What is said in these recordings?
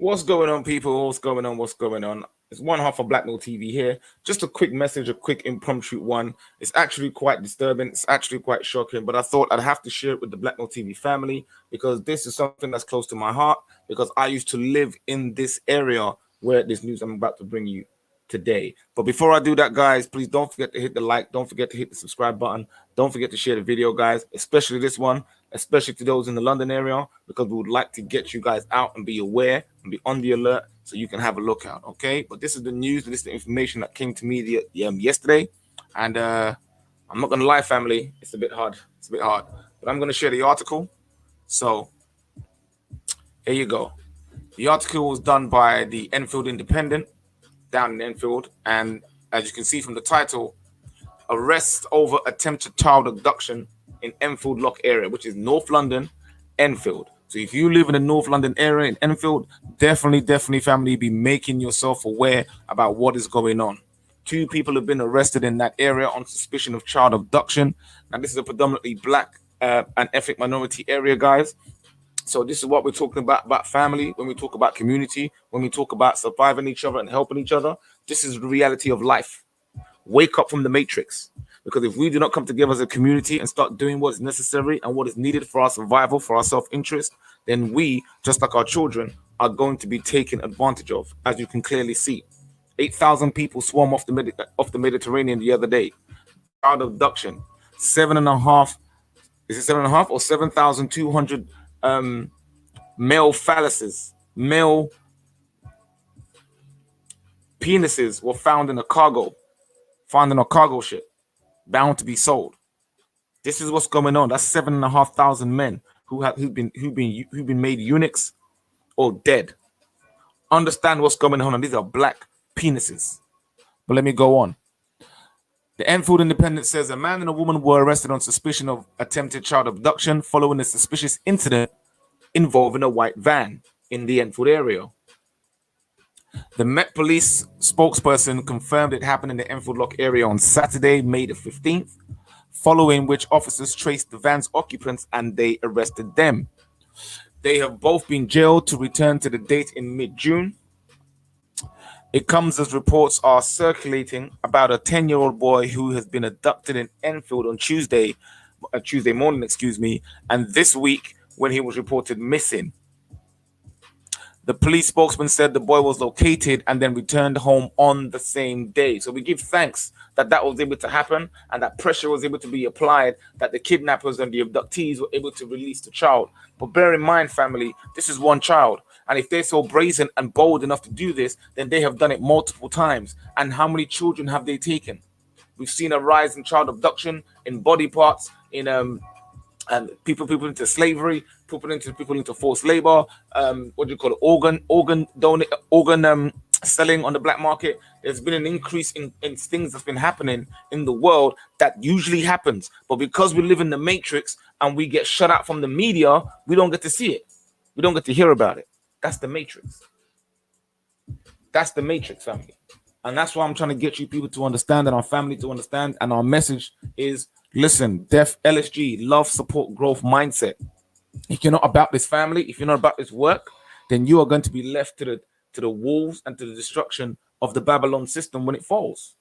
What's going on, people? What's going on? What's going on? It's one half of BLKMailTV here. Just a quick message, a quick impromptu one. It's actually quite disturbing. It's actually quite shocking, but I thought I'd have to share it with the BLKMailTV family because this is something that's close to my heart because I used to live in this area where this news I'm about to bring you today. But before I do that, guys, please don't forget to hit the like. Don't forget to hit the subscribe button. Don't forget to share the video, guys, especially this one, especially to those in the London area, because we would like to get you guys out and be aware and be on the alert so you can have a look out, okay? But this is the news, this is the information that came to me yesterday, and I'm not going to lie, family, it's a bit hard. It's a bit hard, but I'm going to share the article. So here you go. The article was done by the Enfield Independent down in Enfield, and as you can see from the title, arrest over attempted child abduction in Enfield Lock area, which is North London, Enfield. So if you live in the North London area in Enfield, definitely, family, be making yourself aware about what is going on. 2 people have been arrested in that area on suspicion of child abduction. Now, this is a predominantly black and ethnic minority area, guys. So this is what we're talking about family, when we talk about community, when we talk about surviving each other and helping each other. This is the reality of life. Wake up from the matrix. Because if we do not come together as a community and start doing what is necessary and what is needed for our survival, for our self-interest, then we, just like our children, are going to be taken advantage of, as you can clearly see. 8,000 people swarm off the Mediterranean the other day. Child abduction. 7.5, is it 7.5 or 7,200 male phalluses, male penises were found in a cargo ship, bound to be sold. This is what's going on. That's 7,500 men who've been made eunuchs or dead. Understand what's going on, and these are black penises. But let me go on. The Enfield Independent says a man and a woman were arrested on suspicion of attempted child abduction following a suspicious incident involving a white van in the Enfield area. The Met Police spokesperson confirmed it happened in the Enfield Lock area on Saturday, May the 15th, following which officers traced the van's occupants and they arrested them. They have both been jailed to return to the date in mid-June. It comes as reports are circulating about a 10-year-old boy who has been abducted in Enfield on Tuesday morning, and this week when he was reported missing. The police spokesman said the boy was located and then returned home on the same day. So we give thanks that was able to happen and that pressure was able to be applied, that the kidnappers and the abductees were able to release the child. But bear in mind, family, this is one child. And if they're so brazen and bold enough to do this, then they have done it multiple times. And how many children have they taken? We've seen a rise in child abduction, in body parts, in and people into slavery, people into forced labor, organ selling on the black market. There's been an increase in things that's been happening in the world that usually happens. But because we live in the matrix and we get shut out from the media, we don't get to see it. We don't get to hear about it. That's the matrix. That's the matrix, family. And that's why I'm trying to get you people to understand and our family to understand. And our message is, listen, Def LSG, love, support, growth, mindset. If you're not about this family, if you're not about this work, then you are going to be left to the wolves and to the destruction of the Babylon system when it falls.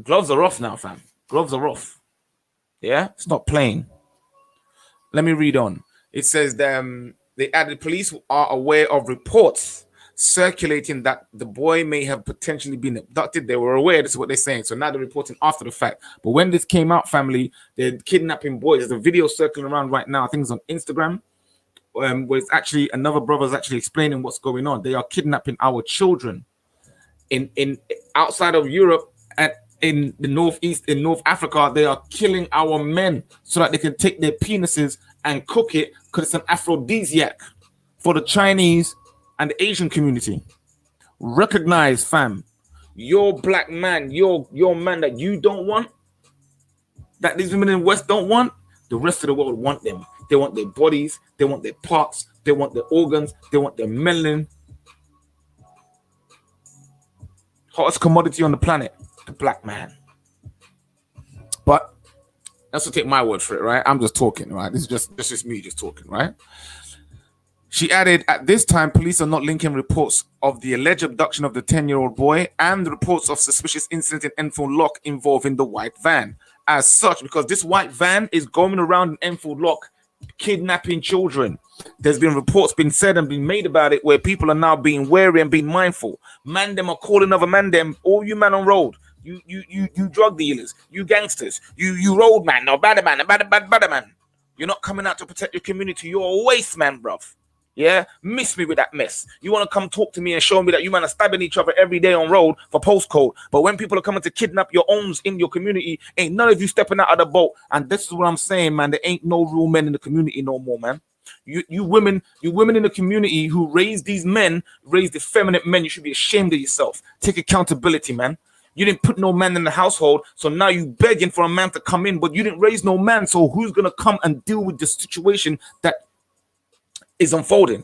Gloves are off now, fam. Gloves are off. Yeah, it's not playing. Let me read on. It says they added police are aware of reports circulating that the boy may have potentially been abducted. They were aware. This is what they're saying. So now they're reporting after the fact. But when this came out, family, they're kidnapping boys. There's a video circling around right now. I think it's on Instagram, where it's actually another brother's actually explaining what's going on. They are kidnapping our children in outside of Europe and in the Northeast, in North Africa. They are killing our men so that they can take their penises and cook it because it's an aphrodisiac for the Chinese and the Asian community. Recognize, fam, your black man, your man that you don't want, that these women in the West don't want, the rest of the world want them. They want their bodies, they want their parts, they want their organs, they want their melanin. Hottest commodity on the planet, the black man. But that's to take my word for it, right? I'm just talking, right? This is just me just talking, right? She added, at this time, police are not linking reports of the alleged abduction of the 10-year-old boy and the reports of suspicious incident in Enfield Lock involving the white van. As such, because this white van is going around in Enfield Lock kidnapping children. There's been reports been said and been made about it where people are now being wary and being mindful. Man them are calling other man them, all you man on road. You drug dealers, you gangsters, you road man, no bad man. You're not coming out to protect your community. You're a waste man, bruv. Yeah, miss me with that mess. You want to come talk to me and show me that you man are stabbing each other every day on road for postcode. But when people are coming to kidnap your owns in your community, ain't none of you stepping out of the boat. And this is what I'm saying, man. There ain't no real men in the community no more, man. You women in the community who raise these men, raise the effeminate men, you should be ashamed of yourself. Take accountability, man. You didn't put no man in the household, so now you begging for a man to come in, but you didn't raise no man. So who's gonna come and deal with the situation that is unfolding?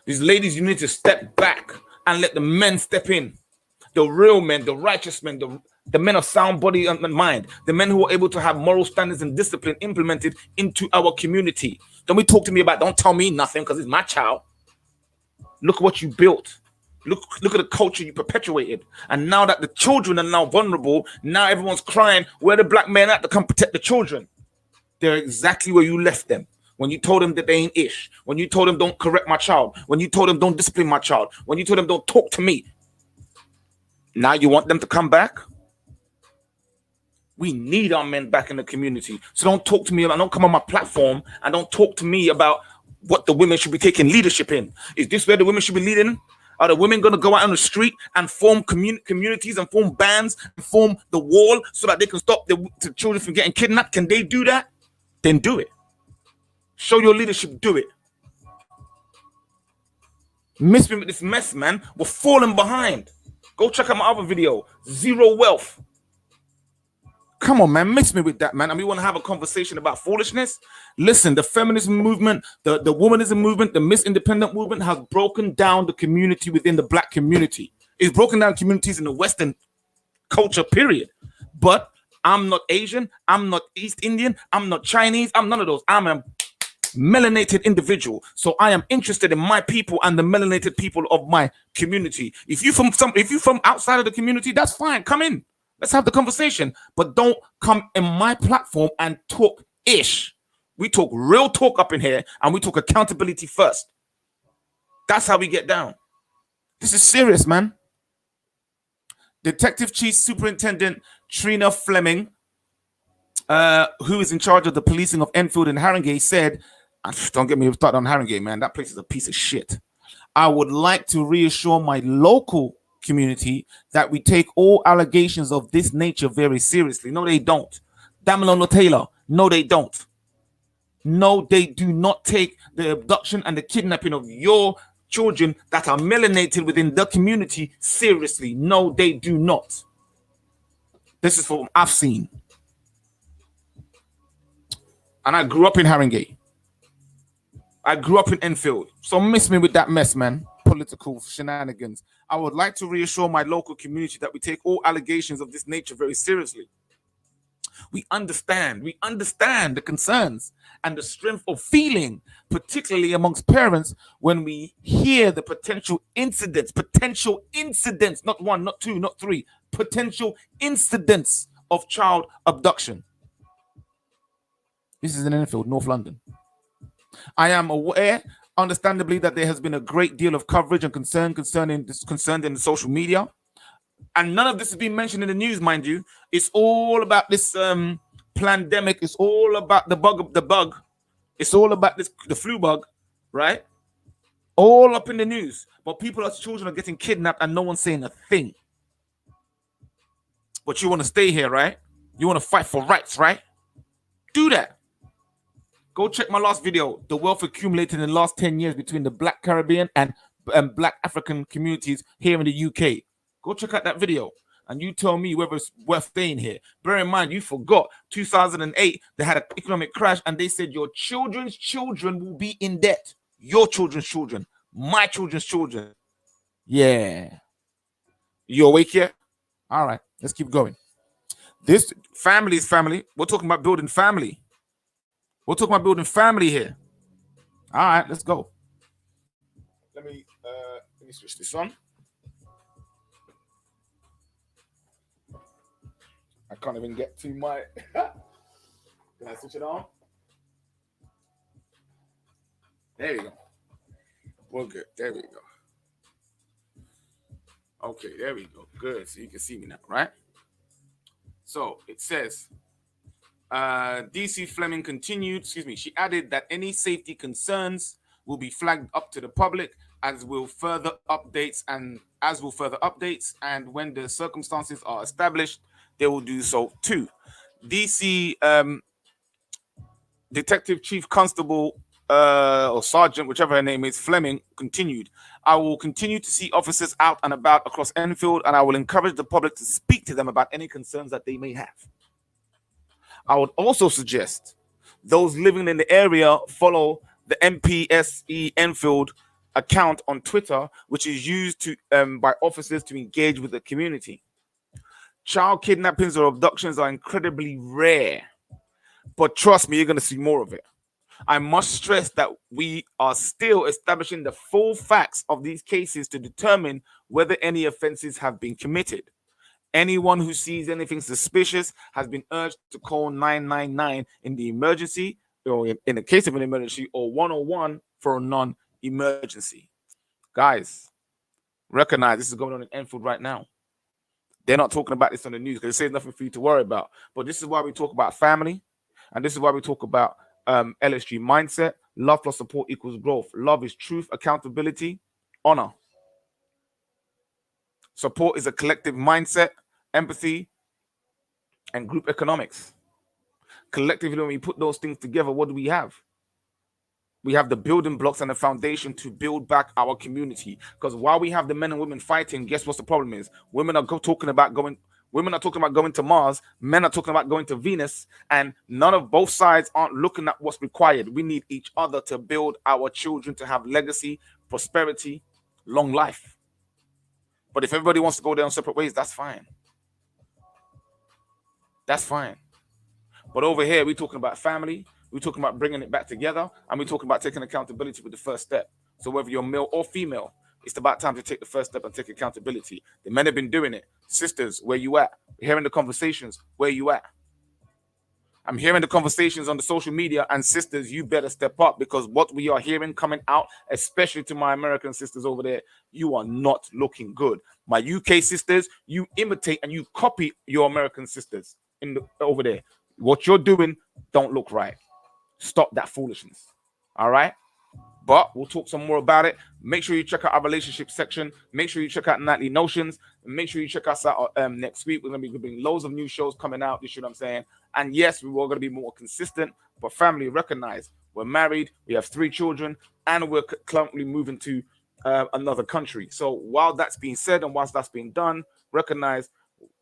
These ladies, you need to step back and let the men step in. The real men, the righteous men, the men of sound body and mind, the men who are able to have moral standards and discipline implemented into our community. Don't be talk to me about, don't tell me nothing because it's my child. Look at what you built. Look at the culture you perpetuated. And now that the children are now vulnerable, now everyone's crying, where the black men at to come protect the children? They're exactly where you left them. When you told them that they ain't ish, when you told them don't correct my child, when you told them don't discipline my child, when you told them don't talk to me. Now you want them to come back? We need our men back in the community. So don't talk to me about, don't come on my platform and don't talk to me about what the women should be taking leadership in. Is this where the women should be leading? Are the women going to go out on the street and form communities and form bands and form the wall so that they can stop the children from getting kidnapped? Can they do that? Then do it. Show your leadership, do it. Miss me with this mess, man. We're falling behind. Go check out my other video, Zero Wealth. Come on, man, miss me with that, man. And we want to have a conversation about foolishness. Listen, the feminism movement, the womanism movement, the Miss Independent movement has broken down the community within the black community. It's broken down communities in the Western culture, period. But I'm not Asian. I'm not East Indian. I'm not Chinese. I'm none of those. I'm a melanated individual, so I am interested in my people and the melanated people of my community. If you from outside of the community, that's fine. Come in, let's have the conversation, but don't come in my platform and talk ish. We talk real talk up in here, and we talk accountability first. That's how we get down. This is serious, man. Detective Chief Superintendent Trina Fleming, who is in charge of the policing of Enfield and Haringey, said, don't get me started on Haringey, man. That place is a piece of shit. I would like to reassure my local community that we take all allegations of this nature very seriously. No, they don't. Damilano Taylor, no, they don't. No, they do not take the abduction and the kidnapping of your children that are melanated within the community seriously. No, they do not. This is from what I've seen. And I grew up in Haringey. I grew up in Enfield. So miss me with that mess, man. Political shenanigans. I would like to reassure my local community that we take all allegations of this nature very seriously. We understand the concerns and the strength of feeling, particularly amongst parents, when we hear the potential incidents, not one, not two, not three, potential incidents of child abduction. This is in Enfield, North London. I am aware, understandably, that there has been a great deal of coverage and concern in the social media. And none of this has been mentioned in the news, mind you. It's all about this pandemic. It's all about the bug. It's all about the flu bug, right? All up in the news. But people's children are getting kidnapped and no one's saying a thing. But you want to stay here, right? You want to fight for rights, right? Do that. Go check my last video, the wealth accumulated in the last 10 years between the Black Caribbean and Black African communities here in the UK. Go check out that video and you tell me whether it's worth staying here. Bear in mind, you forgot 2008, they had an economic crash and they said your children's children will be in debt. Your children's children, my children's children. Yeah. You awake yet? All right, let's keep going. This family is family. We're talking about building family. We're talking about building family here. All right, let's go. Let me switch this on. I can't even get to my. Can I switch it on? There you go. We're good. There we go. Okay, there we go. Good. So you can see me now, right? So it says, DC Fleming continued, she added that any safety concerns will be flagged up to the public, as will further updates, and when the circumstances are established, they will do so too. DC Detective Chief Constable or Sergeant, whichever her name is, Fleming, continued, I will continue to see officers out and about across Enfield, and I will encourage the public to speak to them about any concerns that they may have. I would also suggest those living in the area follow the MPSE Enfield account on Twitter, which is used to by officers to engage with the community. Child kidnappings or abductions are incredibly rare, but trust me, you're going to see more of it. I must stress that we are still establishing the full facts of these cases to determine whether any offenses have been committed. Anyone who sees anything suspicious has been urged to call 999 in the emergency, or in the case of an emergency, or 101 for a non-emergency. Guys, recognize this is going on in Enfield right now. They're not talking about this on the news because it says nothing for you to worry about. But this is why we talk about family, and this is why we talk about LSG mindset. Love plus support equals growth. Love is truth, accountability, honor. Support is a collective mindset, empathy, and group economics. Collectively, when we put those things together, what do we have? We have the building blocks and the foundation to build back our community. Because while we have the men and women fighting, guess what the problem is? Women are talking about going to Mars. Men are talking about going to Venus, and both sides aren't looking at what's required. We need each other to build our children to have legacy, prosperity, long life. But if everybody wants to go their separate ways, that's fine. That's fine. But over here, we're talking about family. We're talking about bringing it back together, and we're talking about taking accountability with the first step. So whether you're male or female, it's about time to take the first step and take accountability. The men have been doing it. Sisters, where you at? We're hearing the conversations. Where you at? I'm hearing the conversations on the social media, and sisters, you better step up, because what we are hearing coming out, especially to my American sisters over there, you are not looking good. My UK sisters, you imitate and you copy your American sisters over there. What you're doing don't look right. Stop that foolishness. All right? But we'll talk some more about it. Make sure you check out our relationship section. Make sure you check out Nightly Notions. And make sure you check us out next week. We're going to be bringing loads of new shows coming out. You see what I'm saying? And yes, we are going to be more consistent. But family, recognize we're married. We have 3 children. And we're currently moving to another country. So while that's being said and whilst that's being done, recognize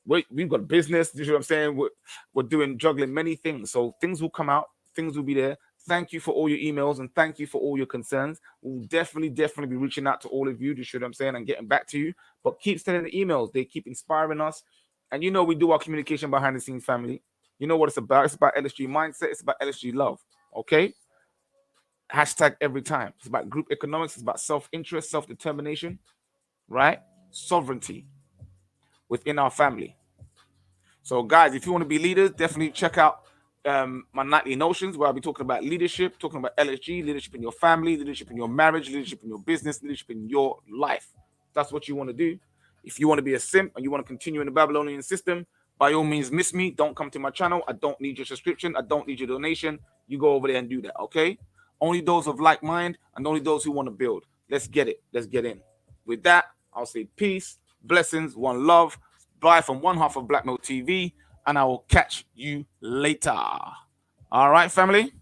we've got a business. You see what I'm saying? We're juggling many things. So things will come out. Things will be there. Thank you for all your emails and thank you for all your concerns. We'll definitely be reaching out to all of you, you see what I'm saying, and getting back to you. But keep sending the emails. They keep inspiring us. And we do our communication behind the scenes, family. You know what it's about. It's about LSG mindset. It's about LSG love. Okay? Hashtag every time. It's about group economics. It's about self-interest, self-determination, right? Sovereignty within our family. So, guys, if you want to be leaders, definitely check out my Nightly Notions, where I'll be talking about leadership, talking about LSG, leadership in your family, leadership in your marriage, leadership in your business, leadership in your life. That's what you want to do. If you want to be a simp and you want to continue in the Babylonian system, by all means, miss me. Don't come to my channel. I don't need your subscription. I don't need your donation. You go over there and do that, okay? Only those of like mind and only those who want to build. Let's get it. Let's get in. With that, I'll say peace, blessings, one love. Bye from one half of BLKMailTV. And I will catch you later. All right, family?